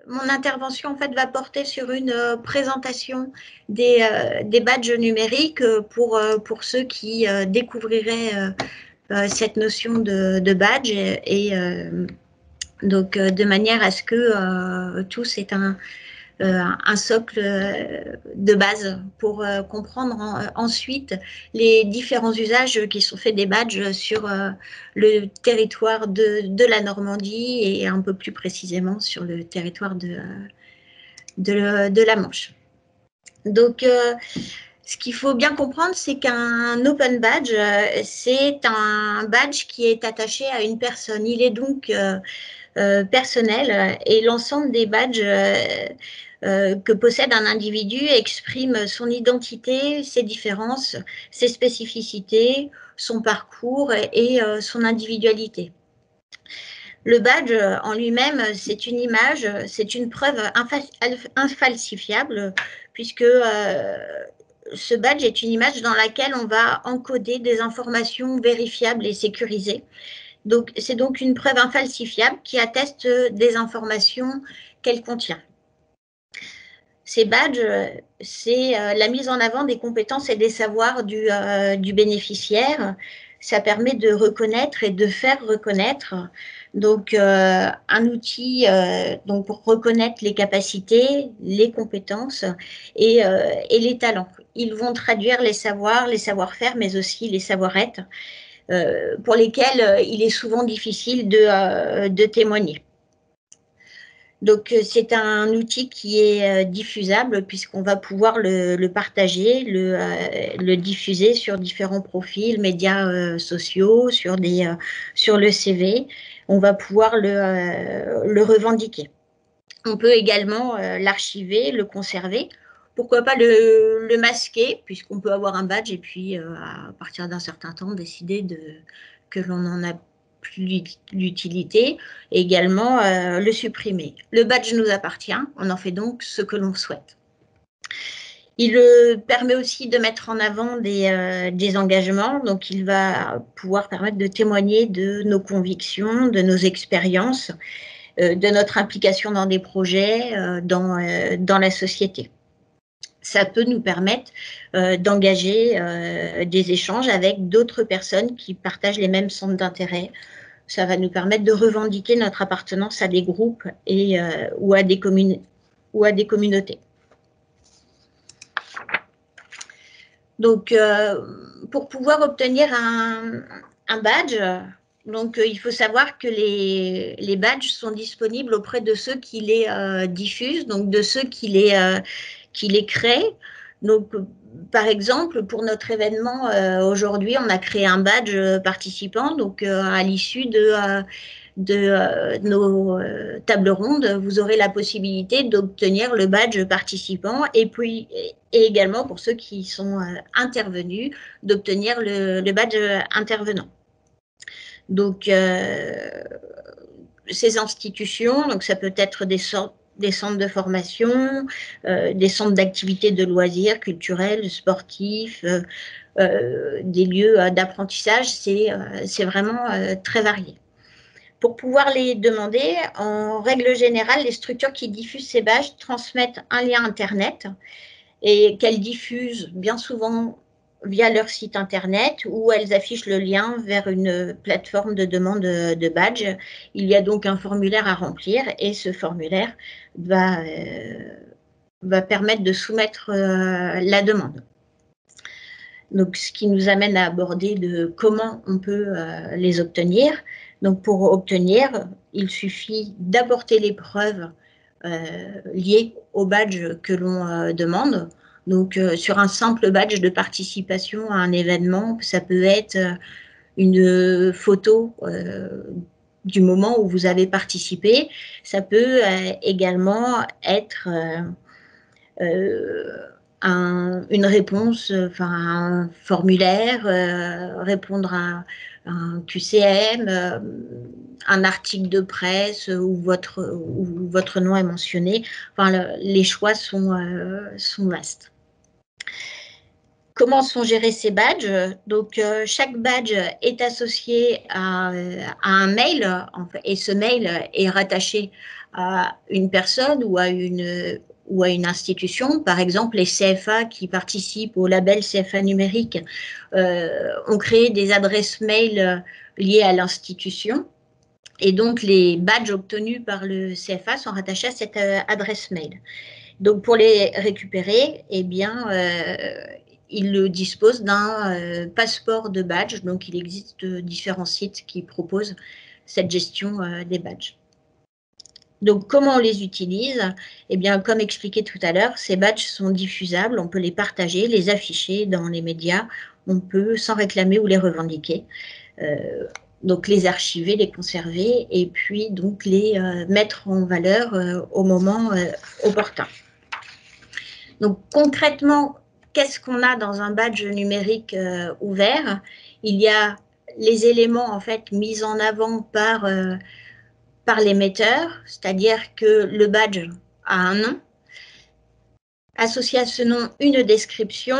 mon intervention en fait va porter sur une présentation des badges numériques pour ceux qui découvriraient cette notion de badge donc de manière à ce que tous aient un socle de base pour comprendre ensuite les différents usages qui sont faits des badges sur le territoire de la Normandie et un peu plus précisément sur le territoire de la Manche. Donc, ce qu'il faut bien comprendre, c'est qu'un open badge, c'est un badge qui est attaché à une personne. Il est donc personnel et l'ensemble des badges que possède un individu exprime son identité, ses différences, ses spécificités, son parcours et son individualité. Le badge en lui-même, c'est une image, c'est une preuve infalsifiable puisque ce badge est une image dans laquelle on va encoder des informations vérifiables et sécurisées. Donc, c'est donc une preuve infalsifiable qui atteste des informations qu'elle contient. Ces badges, c'est la mise en avant des compétences et des savoirs du bénéficiaire. Ça permet de reconnaître et de faire reconnaître. Donc, un outil donc pour reconnaître les capacités, les compétences et les talents. Ils vont traduire les savoirs, les savoir-faire, mais aussi les savoir-être, pour lesquels il est souvent difficile de témoigner. Donc, c'est un outil qui est diffusable puisqu'on va pouvoir le partager, le diffuser sur différents profils, médias sociaux, sur le CV. On va pouvoir le revendiquer. On peut également l'archiver, le conserver. Pourquoi pas le masquer, puisqu'on peut avoir un badge et puis à partir d'un certain temps décider que l'on n'en a plus l'utilité, et également le supprimer. Le badge nous appartient, on en fait donc ce que l'on souhaite. Il permet aussi de mettre en avant des engagements, donc il va pouvoir permettre de témoigner de nos convictions, de nos expériences, de notre implication dans des projets, dans la société. Ça peut nous permettre d'engager des échanges avec d'autres personnes qui partagent les mêmes centres d'intérêt. Ça va nous permettre de revendiquer notre appartenance à des groupes ou à des communautés. Donc, pour pouvoir obtenir un badge, donc, il faut savoir que les badges sont disponibles auprès de ceux qui les diffusent, donc de ceux qui les créent. Donc, par exemple, pour notre événement aujourd'hui, on a créé un badge participant. Donc, à l'issue de nos tables rondes, vous aurez la possibilité d'obtenir le badge participant et puis et également pour ceux qui sont intervenus, d'obtenir le badge intervenant. Donc, ces institutions, donc ça peut être des centres de formation, des centres d'activités de loisirs culturels, sportifs, des lieux d'apprentissage, c'est vraiment très varié. Pour pouvoir les demander, en règle générale, les structures qui diffusent ces badges transmettent un lien Internet et qu'elles diffusent bien souvent via leur site Internet où elles affichent le lien vers une plateforme de demande de badge. Il y a donc un formulaire à remplir et ce formulaire va permettre de soumettre la demande. Donc, ce qui nous amène à aborder de comment on peut les obtenir. Donc, pour obtenir, il suffit d'apporter les preuves liées au badge que l'on demande. Donc, sur un simple badge de participation à un événement, ça peut être une photo du moment où vous avez participé. Ça peut également être une réponse, un formulaire, répondre à un QCM, un article de presse où votre nom est mentionné. Enfin, les choix sont vastes. Comment sont gérés ces badges? Donc, chaque badge est associé à un mail, et ce mail est rattaché à une personne ou à une institution. Par exemple, les CFA qui participent au label CFA numérique ont créé des adresses mail liées à l'institution. Et donc, les badges obtenus par le CFA sont rattachés à cette adresse mail. Donc, pour les récupérer, eh bien, il dispose d'un passeport de badge. Donc, il existe différents sites qui proposent cette gestion des badges. Donc, comment on les utilise? Eh bien, comme expliqué tout à l'heure, ces badges sont diffusables. On peut les partager, les afficher dans les médias. On peut s'en réclamer ou les revendiquer. Donc, les archiver, les conserver et puis donc les mettre en valeur au moment opportun. Donc, concrètement, qu'est-ce qu'on a dans un badge numérique ouvert? Il y a les éléments en fait mis en avant par l'émetteur, c'est-à-dire que le badge a un nom, associé à ce nom une description.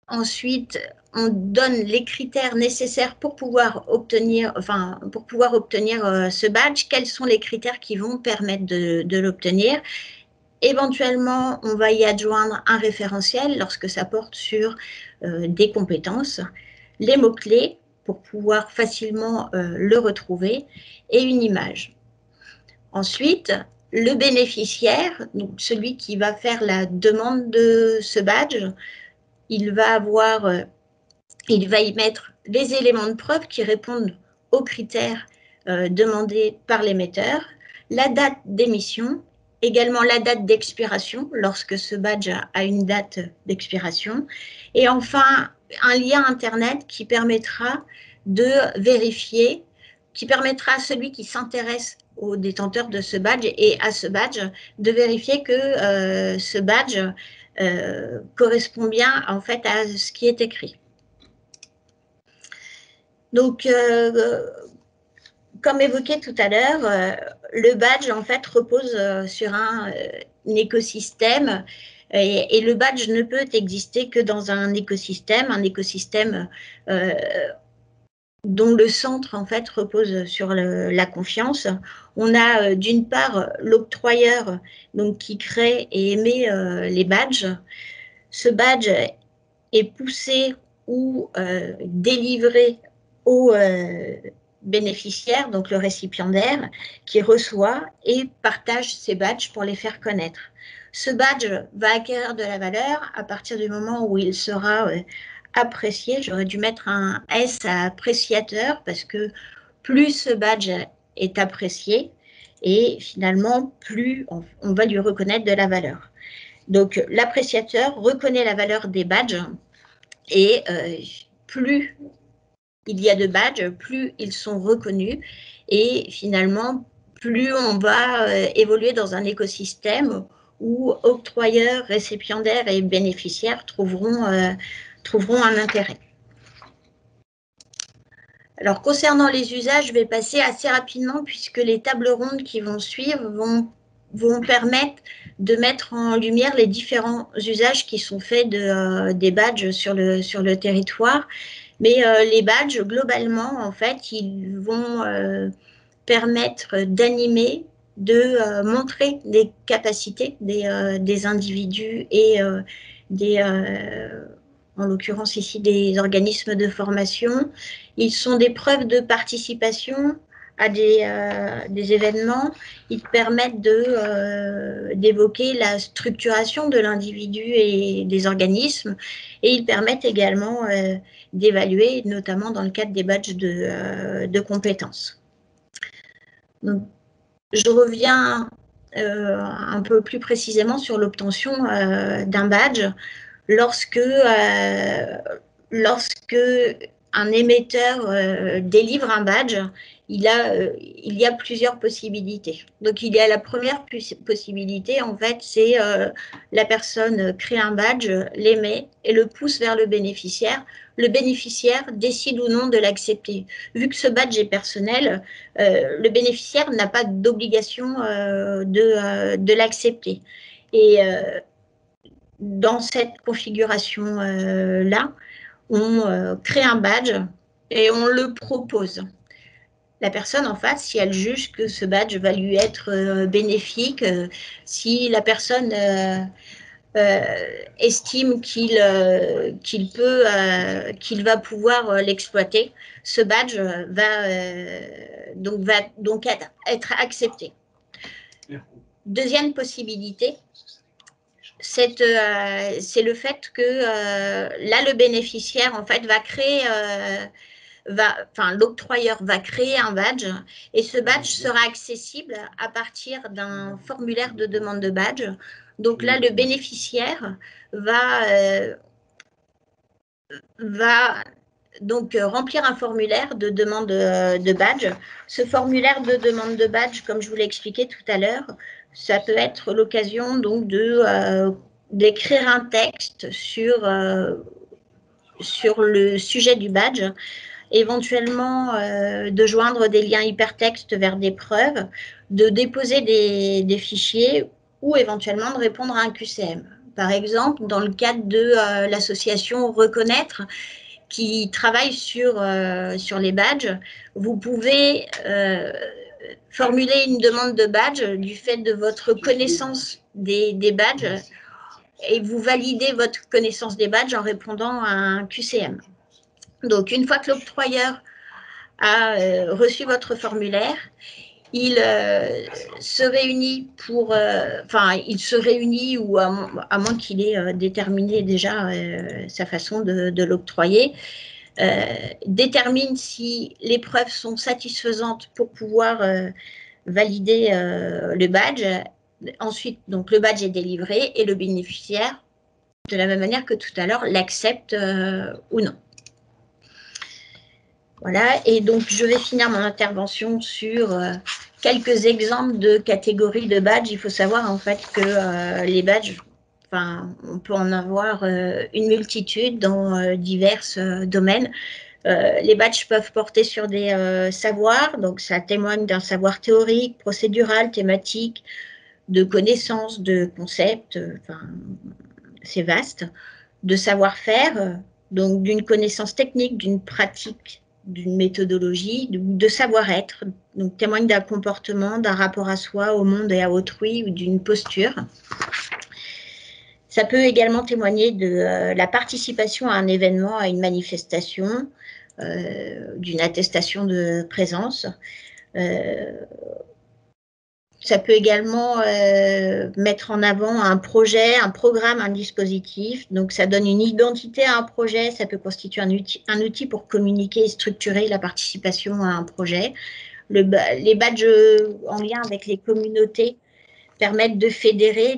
Ensuite, on donne les critères nécessaires pour pouvoir obtenir ce badge. Quels sont les critères qui vont permettre de l'obtenir? Éventuellement, on va y adjoindre un référentiel lorsque ça porte sur des compétences, les mots-clés pour pouvoir facilement le retrouver et une image. Ensuite, le bénéficiaire, donc celui qui va faire la demande de ce badge, il va y mettre les éléments de preuve qui répondent aux critères demandés par l'émetteur, la date d'émission, également la date d'expiration lorsque ce badge a une date d'expiration, et enfin un lien Internet qui permettra de vérifier, qui permettra à celui qui s'intéresse au détenteur de ce badge et à ce badge de vérifier que ce badge correspond bien en fait à ce qui est écrit. Donc, comme évoqué tout à l'heure, le badge en fait repose sur un écosystème et le badge ne peut exister que dans un écosystème dont le centre en fait repose sur la confiance. On a d'une part l'octroyeur donc qui crée et émet les badges. Ce badge est poussé ou délivré au bénéficiaire, donc le récipiendaire, qui reçoit et partage ces badges pour les faire connaître. Ce badge va acquérir de la valeur à partir du moment où il sera apprécié. J'aurais dû mettre un S à appréciateur parce que plus ce badge est apprécié et finalement plus on va lui reconnaître de la valeur. Donc l'appréciateur reconnaît la valeur des badges et plus il y a de badges, plus ils sont reconnus et finalement plus on va évoluer dans un écosystème où octroyeurs, récipiendaires et bénéficiaires trouveront un intérêt. Alors concernant les usages, je vais passer assez rapidement puisque les tables rondes qui vont suivre vont permettre de mettre en lumière les différents usages qui sont faits des badges sur le territoire. Mais les badges, globalement, en fait, ils vont permettre d'animer, de montrer des capacités des individus et en l'occurrence ici des organismes de formation. Ils sont des preuves de participation à des événements. Ils permettent d'évoquer la structuration de l'individu et des organismes et ils permettent également d'évaluer, notamment dans le cadre des badges de compétences. Donc, je reviens un peu plus précisément sur l'obtention d'un badge. Lorsque un émetteur délivre un badge, il y a plusieurs possibilités. Donc, il y a la première possibilité, en fait, c'est la personne crée un badge, l'émet et le pousse vers le bénéficiaire. Le bénéficiaire décide ou non de l'accepter. Vu que ce badge est personnel, le bénéficiaire n'a pas d'obligation de l'accepter. Et dans cette configuration-là, on crée un badge et on le propose. La personne en face, si elle juge que ce badge va lui être bénéfique, si la personne estime qu'il va pouvoir l'exploiter, ce badge va donc être accepté. Deuxième possibilité, c'est le fait que là, le bénéficiaire, en fait, l'octroyeur va créer un badge et ce badge sera accessible à partir d'un formulaire de demande de badge. Donc là, le bénéficiaire va donc remplir un formulaire de demande de badge. Ce formulaire de demande de badge, comme je vous l'ai expliqué tout à l'heure, ça peut être l'occasion donc d'écrire un texte sur le sujet du badge, éventuellement de joindre des liens hypertextes vers des preuves, de déposer des fichiers ou éventuellement de répondre à un QCM. Par exemple, dans le cadre de l'association Reconnaître, qui travaille sur les badges, vous pouvez formuler une demande de badge du fait de votre connaissance des badges et vous validez votre connaissance des badges en répondant à un QCM. Donc, une fois que l'octroyeur a reçu votre formulaire, il se réunit il se réunit, ou à moins qu'il ait déterminé déjà sa façon de l'octroyer, détermine si les preuves sont satisfaisantes pour pouvoir valider le badge. Ensuite, donc, le badge est délivré et le bénéficiaire, de la même manière que tout à l'heure, l'accepte ou non. Voilà, et donc je vais finir mon intervention sur quelques exemples de catégories de badges. Il faut savoir en fait que les badges, on peut en avoir une multitude dans divers domaines. Les badges peuvent porter sur des savoirs, donc ça témoigne d'un savoir théorique, procédural, thématique, de connaissances, de concepts, c'est vaste, de savoir-faire, donc d'une connaissance technique, d'une pratique, d'une méthodologie, de savoir-être, donc témoigne d'un comportement, d'un rapport à soi, au monde et à autrui, ou d'une posture. Ça peut également témoigner de la participation à un événement, à une manifestation, d'une attestation de présence. Ça peut également mettre en avant un projet, un programme, un dispositif. Donc, ça donne une identité à un projet. Ça peut constituer un outil pour communiquer et structurer la participation à un projet. Les badges en lien avec les communautés permettent de fédérer,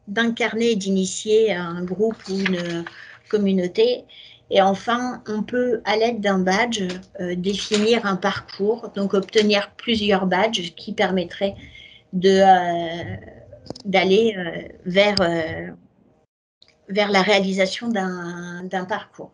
d'incarner et d'initier un groupe ou une communauté. Et enfin, on peut, à l'aide d'un badge, définir un parcours, donc obtenir plusieurs badges qui permettraient d'aller vers la réalisation d'un parcours.